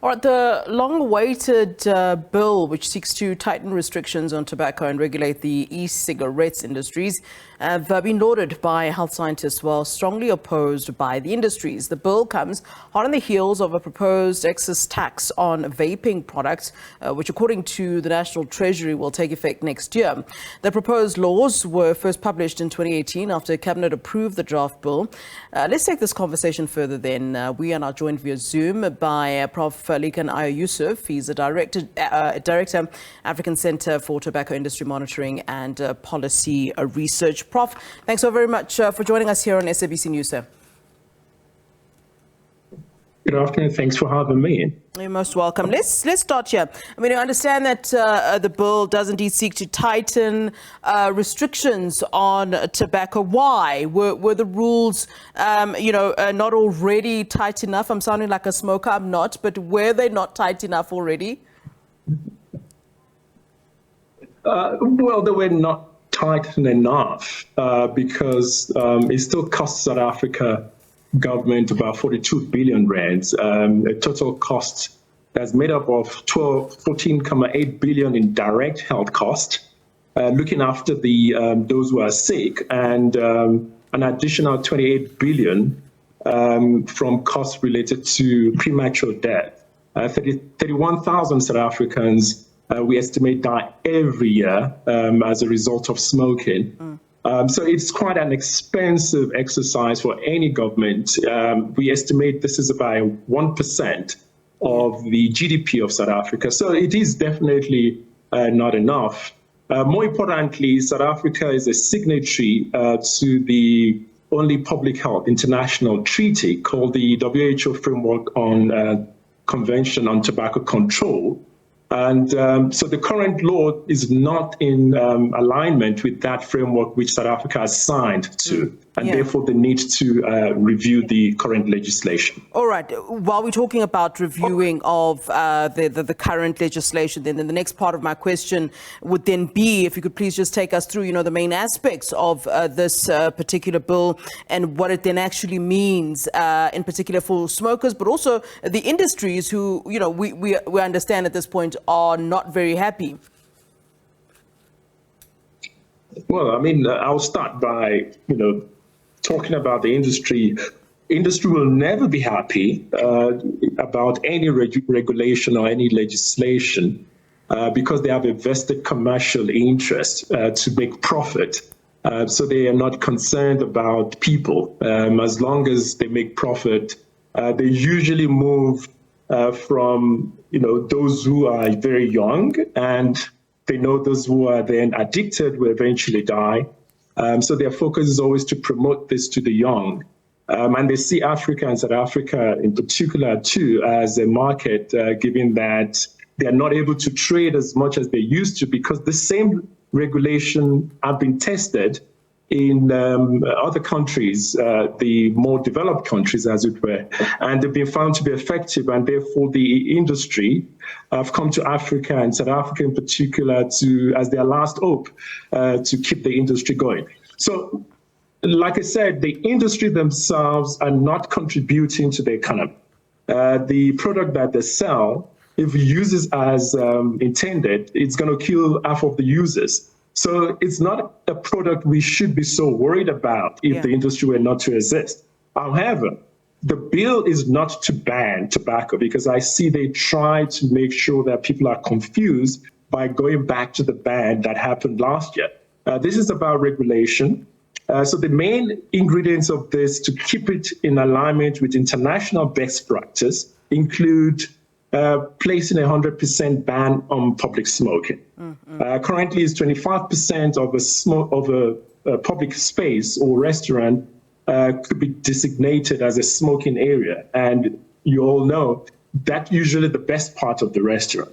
All right, the long-awaited bill which seeks to tighten restrictions on tobacco and regulate the e-cigarettes industries have been lauded by health scientists while strongly opposed by the industries. The bill comes hot on the heels of a proposed excise tax on vaping products, which according to the National Treasury will take effect next year. The proposed laws were first published in 2018 after Cabinet approved the draft bill. Let's take this conversation further then. We are now joined via Zoom by Prof Lekan Ayo-Yusuf. He's a director, African Center for Tobacco Industry Monitoring and Policy Research. Prof, thanks so very much for joining us here on SABC News, sir. Good afternoon. Thanks for having me. You're most welcome. Let's start here. I mean, I understand that the bill does indeed seek to tighten restrictions on tobacco. Why? Were the rules, not already tight enough? I'm sounding like a smoker. I'm not. But were they not tight enough already? Well, they were not tight enough because it still costs South Africa government about 42 billion rands, a total cost that's made up of 14.8 billion in direct health cost, looking after those who are sick, and an additional 28 billion from costs related to premature death. 31,000 South Africans we estimate die every year as a result of smoking. So it's quite an expensive exercise for any government. We estimate this is about 1% of the GDP of South Africa. So it is definitely not enough. More importantly, South Africa is a signatory to the only public health international treaty called the WHO Framework on Convention on Tobacco Control. And so the current law is not in alignment with that framework which South Africa has signed to, and therefore the need to review the current legislation. All right. While we're talking about reviewing of the current legislation, then the next part of my question would then be if you could please just take us through, the main aspects of this particular bill and what it then actually means, in particular for smokers, but also the industries who, we understand at this point are not very happy. Well, I mean, I'll start by, talking about the industry. Industry will never be happy about any regulation or any legislation because they have a vested commercial interest to make profit. So they are not concerned about people. As long as they make profit, they usually move from those who are very young, and they know those who are then addicted will eventually die. So their focus is always to promote this to the young. And they see Africa and South Africa in particular too as a market, given that they are not able to trade as much as they used to because the same regulation have been tested in other countries, the more developed countries, as it were, and they've been found to be effective, and therefore the industry have come to Africa and South Africa in particular as their last hope to keep the industry going. So, like I said, the industry themselves are not contributing to the economy. The product that they sell, if uses as intended, it's going to kill half of the users. So it's not a product we should be so worried about if the industry were not to exist. However, the bill is not to ban tobacco because I see they try to make sure that people are confused by going back to the ban that happened last year. This is about regulation. So the main ingredients of this to keep it in alignment with international best practice include placing a 100% ban on public smoking. Currently, it's 25% of a public space or restaurant could be designated as a smoking area, and you all know that's usually the best part of the restaurant.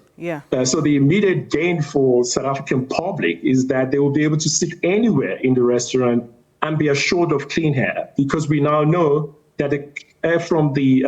So the immediate gain for South African public is that they will be able to sit anywhere in the restaurant and be assured of clean air, because we now know that the air from the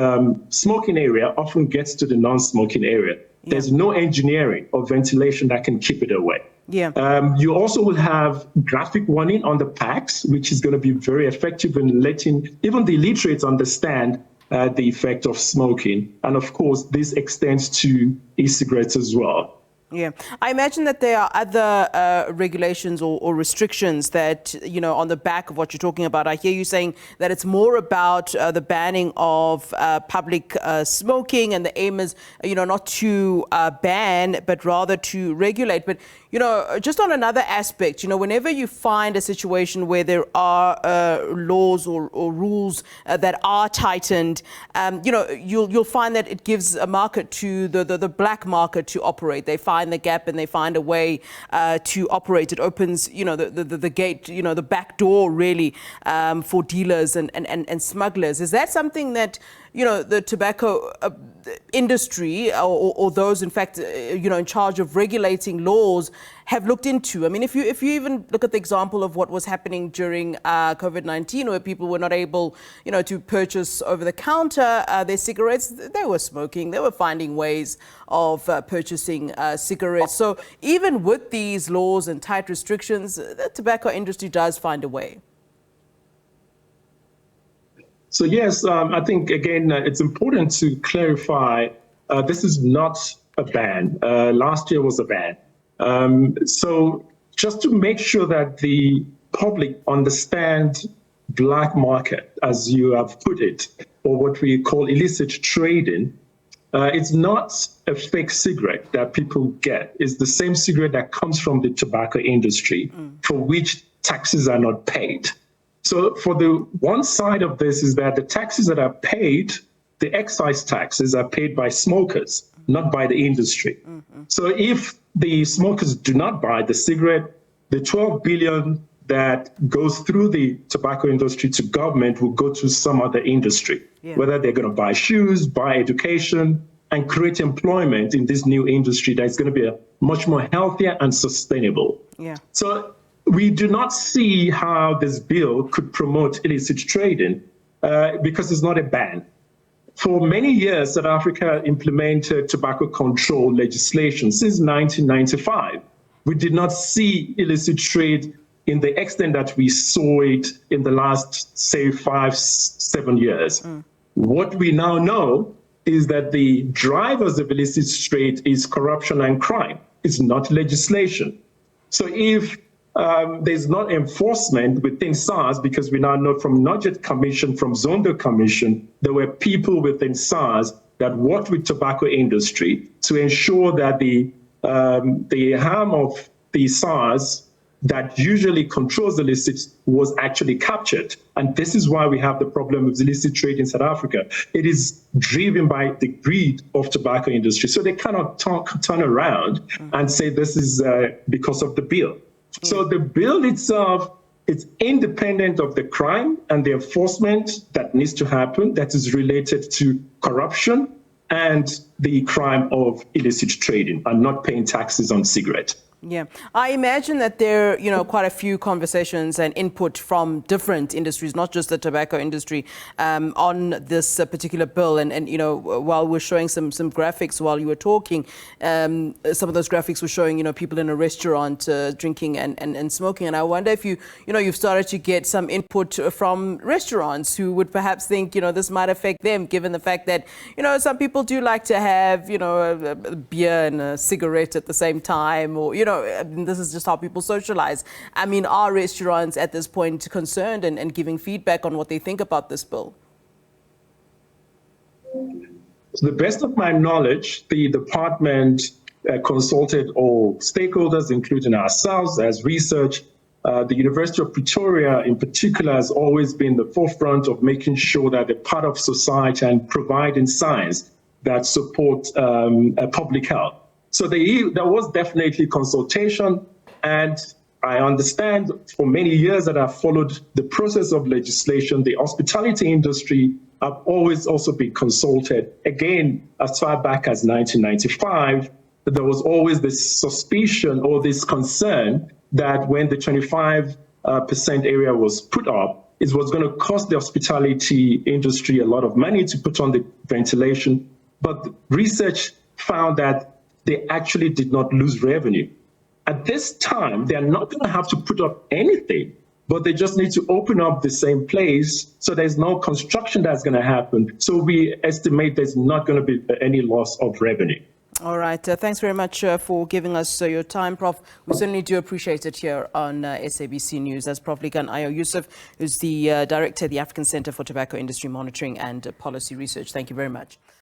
smoking area often gets to the non-smoking area. There's no engineering or ventilation that can keep it away. You also will have graphic warning on the packs, which is going to be very effective in letting even the illiterates understand the effect of smoking. And of course, this extends to e-cigarettes as well. Yeah, I imagine that there are other regulations or restrictions that, on the back of what you're talking about. I hear you saying that it's more about the banning of public smoking, and the aim is, not to ban, but rather to regulate. But, just on another aspect, whenever you find a situation where there are laws or rules that are tightened, you'll find that it gives a market to the black market to operate. They find the gap and they find a way to operate. It opens, the gate, the back door really for dealers and smugglers. Is that something that, the tobacco industry or those, in fact, in charge of regulating laws have looked into? I mean, if you even look at the example of what was happening during COVID-19, where people were not able, to purchase over the counter their cigarettes, they were smoking. They were finding ways of purchasing cigarettes. So even with these laws and tight restrictions, the tobacco industry does find a way. So yes, I think, again, it's important to clarify, this is not a ban. Last year was a ban. So just to make sure that the public understand black market, as you have put it, or what we call illicit trading, it's not a fake cigarette that people get. It's the same cigarette that comes from the tobacco industry, for which taxes are not paid. So for the one side of this is that the taxes that are paid, the excise taxes, are paid by smokers, not by the industry. So if the smokers do not buy the cigarette, the 12 billion that goes through the tobacco industry to government will go to some other industry, whether they're going to buy shoes, buy education, and create employment in this new industry that's going to be a much more healthier and sustainable. So we do not see how this bill could promote illicit trading because it's not a ban. For many years, South Africa implemented tobacco control legislation since 1995. We did not see illicit trade in the extent that we saw it in the last, say, 5-7 years. What we now know is that the drivers of illicit trade is corruption and crime. It's not legislation. So if there's not enforcement within SARS, because we now know from not just Commission, from Zondo Commission, there were people within SARS that worked with tobacco industry to ensure that the harm of the SARS that usually controls illicit was actually captured. And this is why we have the problem with illicit trade in South Africa. It is driven by the greed of tobacco industry. So they cannot turn around and say this is because of the bill. So the bill itself is independent of the crime and the enforcement that needs to happen that is related to corruption and the crime of illicit trading and not paying taxes on cigarettes. Yeah, I imagine that there are, quite a few conversations and input from different industries, not just the tobacco industry, on this particular bill. And while we're showing some graphics while you were talking, some of those graphics were showing, people in a restaurant drinking and smoking. And I wonder if you've started to get some input from restaurants who would perhaps think, this might affect them, given the fact that, some people do like to have, a beer and a cigarette at the same time, or, this is just how people socialize. I mean, are restaurants at this point concerned and giving feedback on what they think about this bill? To the best of my knowledge, the department consulted all stakeholders, including ourselves as research. The University of Pretoria, in particular, has always been the forefront of making sure that they're part of society and providing science that support public health. So there was definitely consultation, and I understand for many years that I've followed the process of legislation, the hospitality industry have always also been consulted. Again, as far back as 1995, there was always this suspicion or this concern that when the 25% area was put up, it was going to cost the hospitality industry a lot of money to put on the ventilation. But research found that they actually did not lose revenue. At this time, they're not going to have to put up anything but they just need to open up the same place so there's no construction that's going to happen. So we estimate there's not going to be any loss of revenue. All right. Thanks very much for giving us your time, Prof. We certainly do appreciate it here on SABC News. That's Prof Lekan Ayo-Yusuf, who's the Director of the African Center for Tobacco Industry Monitoring and Policy Research. Thank you very much.